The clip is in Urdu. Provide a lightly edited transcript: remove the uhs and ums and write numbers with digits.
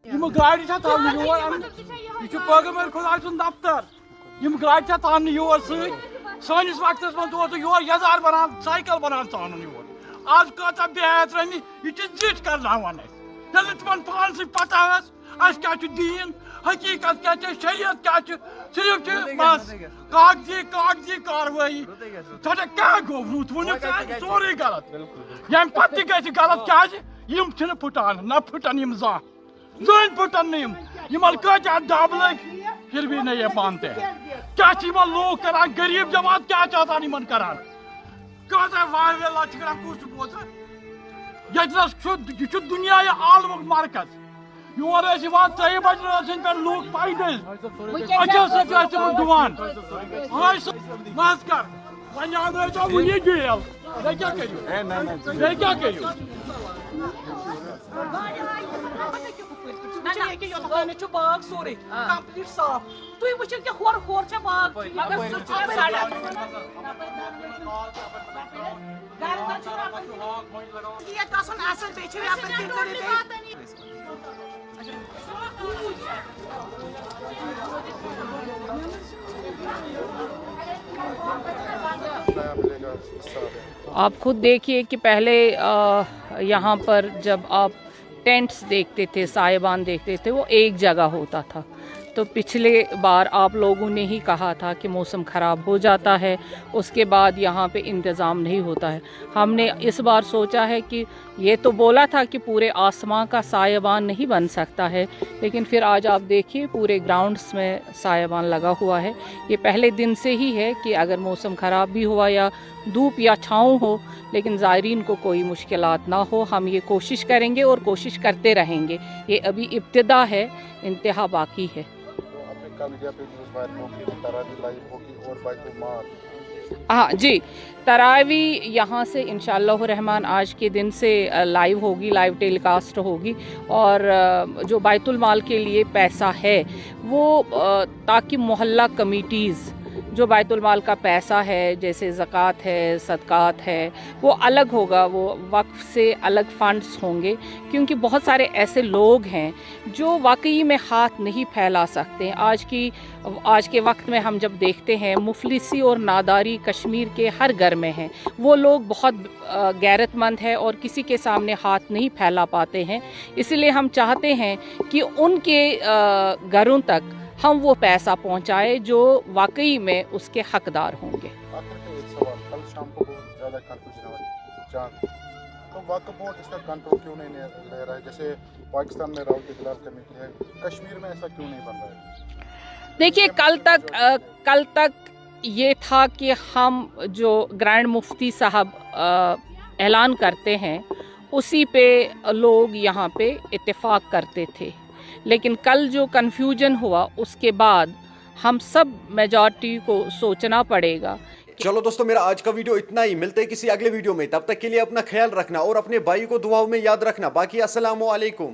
گاڑی پیغمبر خدا سند دفتر گاڑی تان یور سنس وقت من یور یزار بنان سائیکل بنان ژانن یور آج کتا بحث رمی یہ زٹ کرناوان یل تمن پانس پتہ اس کیا دین حقیقت کیا شریعت کیا صرف بس کاغذی کاروٲیی ژےٚ کیٛاہ گوٚو رُت ووٚنُکھ سورُے غلط ییٚمہِ پتہٕ تہِ گژھِ غلط کیٛازِ یِم چھِنہٕ پھٕٹان نہ پھٕٹن یِم زانٛہہ زٕہٕنۍ پھٕٹن نہٕ یِمن کۭتیاہ دب لٔگۍ پھر بھی نہٕ یہ مانتے کیٛاہ چھِ یِمن لوٗکھ کران غریٖب جماعت کیٛاہ چھِ آسان یِمن کران کۭژاہ واریاہ لَچھ چھِ کران کُس چھُ بوزان ییٚتنس چھُ یہِ چھُ دُنیاہہِ عالمُک مرکز یور ٲسۍ یِوان 3 بجہِ رٲژ ہٕنٛدۍ پٮ۪ٹھ لوٗکھ پایدٔلۍ أچھو سۭتۍ ٲسۍ تِمن دُعان بس کر وۄنۍ انٛگریزو وُنی جیل بیٚیہِ کیٛاہ کٔرِو بیٚیہِ کیٛاہ کٔرِو باغ سورُے کمپلیٹ صاف تُہۍ وٕچھِو کہِ ہورٕ چھا باغ مگر سُہ چھُ ییٚتہِ آسُن اصٕل بیٚیہِ چھِ یپٲرۍ کِنۍ کٔرِتھ آپ خود دیکھیے کہ پہلے یہاں پر جب آپ ٹینٹس دیکھتے تھے سائبان دیکھتے تھے وہ ایک جگہ ہوتا تھا تو پچھلے بار آپ لوگوں نے ہی کہا تھا کہ موسم خراب ہو جاتا ہے اس کے بعد یہاں پہ انتظام نہیں ہوتا ہے ہم نے اس بار سوچا ہے کہ یہ تو بولا تھا کہ پورے آسمان کا سائبان نہیں بن سکتا ہے لیکن پھر آج آپ دیکھیے پورے گراؤنڈس میں سائبان لگا ہوا ہے یہ پہلے دن سے ہی ہے کہ اگر موسم خراب بھی ہوا یا دھوپ یا چھاؤں ہو لیکن زائرین کو کوئی مشکلات نہ ہو ہم یہ کوشش کریں گے اور کوشش کرتے رہیں گے یہ ابھی ابتدا ہے انتہا باقی ہے ہاں جی تراوی یہاں سے انشاءاللہ الرحمن آج کے دن سے لائیو ہوگی لائیو ٹیلی کاسٹ ہوگی اور جو بیت المال کے لیے پیسہ ہے وہ تاکہ محلہ کمیٹیز جو بیت المال کا پیسہ ہے جیسے زکوٰۃ ہے صدقات ہے وہ الگ ہوگا وہ وقف سے الگ فنڈز ہوں گے کیونکہ بہت سارے ایسے لوگ ہیں جو واقعی میں ہاتھ نہیں پھیلا سکتے آج کے وقت میں ہم جب دیکھتے ہیں مفلسی اور ناداری کشمیر کے ہر گھر میں ہیں وہ لوگ بہت غیرت مند ہے اور کسی کے سامنے ہاتھ نہیں پھیلا پاتے ہیں اس لیے ہم چاہتے ہیں کہ ان کے گھروں تک ہم وہ پیسہ پہنچائے جو واقعی میں اس کے حقدار ہوں گے کل شام کو زیادہ تو وقف بورڈ اس کا کنٹرول کیوں نہیں لے رہا ہے جیسے پاکستان میں راؤ کے خلاف کمیٹی ہے کشمیر میں ایسا کیوں نہیں بن رہا ہے دیکھیے کل تک یہ تھا کہ ہم جو گرینڈ مفتی صاحب اعلان کرتے ہیں اسی پہ لوگ یہاں پہ اتفاق کرتے تھے لیکن کل جو کنفیوژن ہوا اس کے بعد ہم سب میجارٹی کو سوچنا پڑے گا. چلو دوستو میرا آج کا ویڈیو اتنا ہی ملتے ہیں کسی اگلے ویڈیو میں تب تک کے لیے اپنا خیال رکھنا اور اپنے بھائی کو دعاؤں میں یاد رکھنا باقی السلام علیکم.